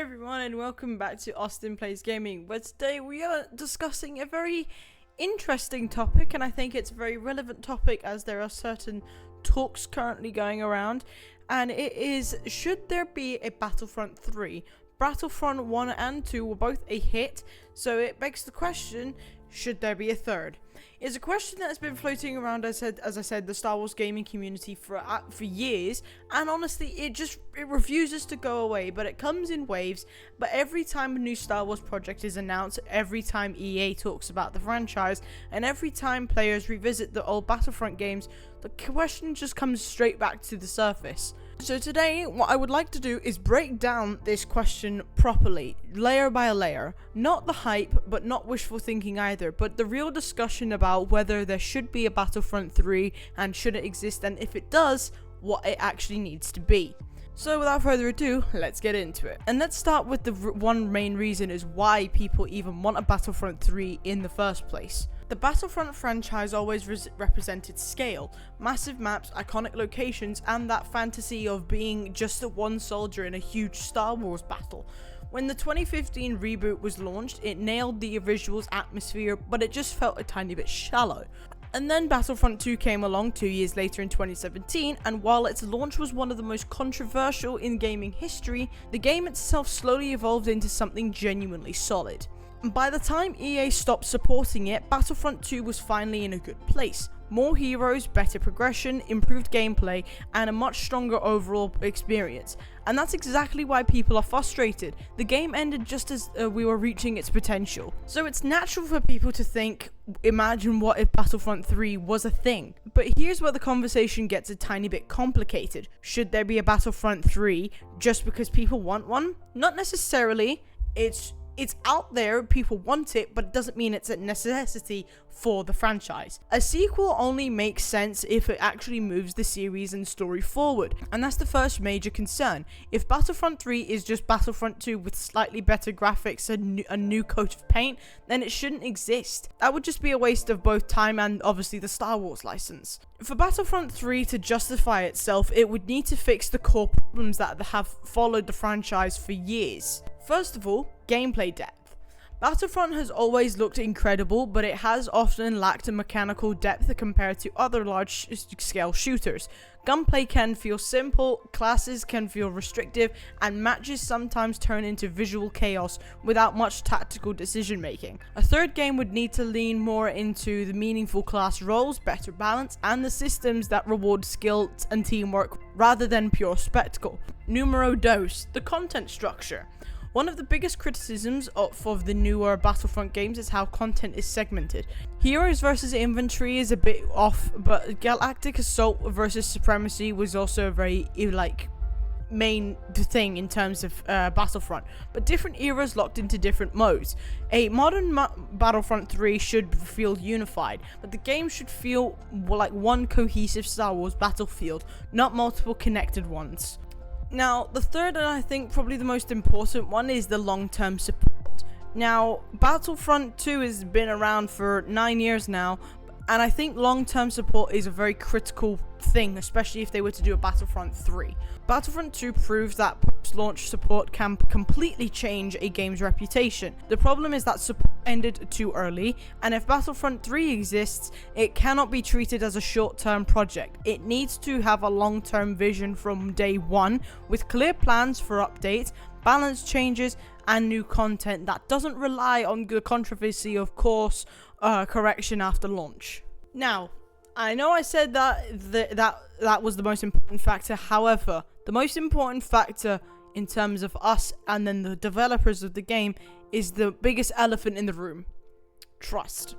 everyone and welcome back to AustinPlays Gaming, where today we are discussing a very interesting topic, and I think it's a very relevant topic as there are certain talks currently going around, and it is, should there be a Battlefront 3? Battlefront 1 and 2 were both a hit, so it begs the question, should there be a third? It's a question that has been floating around, as I said, the Star Wars gaming community for years, and honestly, it refuses to go away, but it comes in waves. But every time a new Star Wars project is announced, every time EA talks about the franchise, and every time players revisit the old Battlefront games, the question just comes straight back to the surface. So today, what I would like to do is break down this question properly, layer by layer. Not the hype, but not wishful thinking either, but the real discussion about whether there should be a Battlefront 3 and should it exist, and if it does, what it actually needs to be. So without further ado, let's get into it. And let's start with the one main reason is why people even want a Battlefront 3 in the first place. The Battlefront franchise always represented scale, massive maps, iconic locations, and that fantasy of being just one soldier in a huge Star Wars battle. When the 2015 reboot was launched, it nailed the original's atmosphere, but it just felt a tiny bit shallow. And then Battlefront 2 came along 2 years later in 2017, and while its launch was one of the most controversial in gaming history, the game itself slowly evolved into something genuinely solid. And by the time EA stopped supporting it, Battlefront 2 was finally in a good place. More heroes, better progression, improved gameplay, and a much stronger overall experience. And that's exactly why people are frustrated. The game ended just as we were reaching its potential. So it's natural for people to think, imagine what if Battlefront 3 was a thing. But here's where the conversation gets a tiny bit complicated. Should there be a Battlefront 3 just because people want one? Not necessarily. It's out there, people want it, but it doesn't mean it's a necessity for the franchise. A sequel only makes sense if it actually moves the series and story forward, and that's the first major concern. If Battlefront 3 is just Battlefront 2 with slightly better graphics and a new coat of paint, then it shouldn't exist. That would just be a waste of both time and obviously the Star Wars license. For Battlefront 3 to justify itself, it would need to fix the core problems that have followed the franchise for years. First of all, gameplay depth. Battlefront has always looked incredible, but it has often lacked a mechanical depth compared to other large-scale shooters. Gunplay can feel simple, classes can feel restrictive, and matches sometimes turn into visual chaos without much tactical decision making. A third game would need to lean more into the meaningful class roles, better balance, and the systems that reward skill and teamwork rather than pure spectacle. Numero dos, the content structure. One of the biggest criticisms of the newer Battlefront games is how content is segmented. Heroes versus inventory is a bit off, but Galactic Assault versus Supremacy was also a very, main thing in terms of Battlefront, but different eras locked into different modes. A modern Battlefront 3 should feel unified, but the game should feel like one cohesive Star Wars battlefield, not multiple connected ones. Now, the third and I think probably the most important one is the long-term support. Now, Battlefront 2 has been around for 9 years now, and I think long-term support is a very critical thing, especially if they were to do a Battlefront 3. Battlefront 2 proves that post-launch support can completely change a game's reputation. The problem is that support ended too early, and if Battlefront 3 exists, it cannot be treated as a short-term project. It needs to have a long-term vision from day one, with clear plans for updates, balance changes, and new content that doesn't rely on the controversy of course correction after launch. Now, I know I said that was the most important factor. However, the most important factor in terms of us and then the developers of the game is the biggest elephant in the room: trust.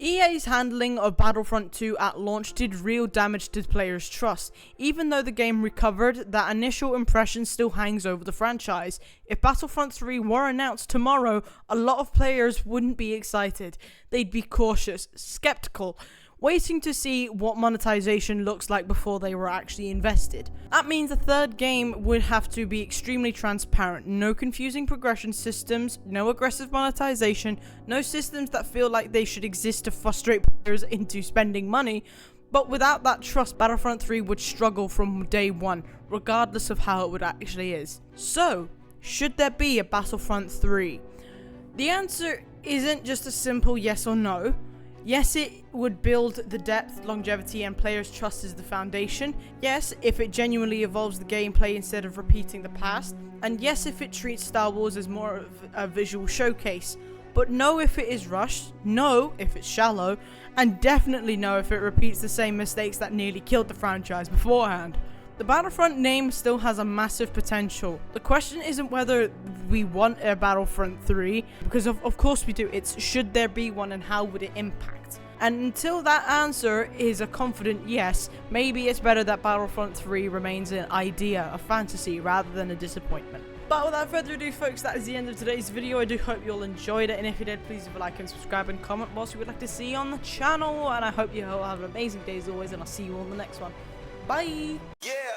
EA's handling of Battlefront 2 at launch did real damage to players' trust. Even though the game recovered, that initial impression still hangs over the franchise. If Battlefront 3 were announced tomorrow, a lot of players wouldn't be excited. They'd be cautious, skeptical, waiting to see what monetization looks like before they were actually invested. That means the third game would have to be extremely transparent. No confusing progression systems, no aggressive monetization, no systems that feel like they should exist to frustrate players into spending money. But without that trust, Battlefront 3 would struggle from day one, regardless of how it would actually is. So, should there be a Battlefront 3? The answer isn't just a simple yes or no. Yes, it would build the depth, longevity, and players' trust as the foundation. Yes, if it genuinely evolves the gameplay instead of repeating the past. And yes, if it treats Star Wars as more of a visual showcase. But no if it is rushed, no if it's shallow, and definitely no if it repeats the same mistakes that nearly killed the franchise beforehand. The Battlefront name still has a massive potential. The question isn't whether we want a Battlefront 3, because of course we do. It's should there be one and how would it impact? And until that answer is a confident yes, maybe it's better that Battlefront 3 remains an idea, a fantasy, rather than a disappointment. But without further ado, folks, that is the end of today's video. I do hope you all enjoyed it, and if you did, please leave a like and subscribe and comment what you would like to see on the channel. And I hope you all have an amazing day as always, and I'll see you all in the next one. Bye! Yeah.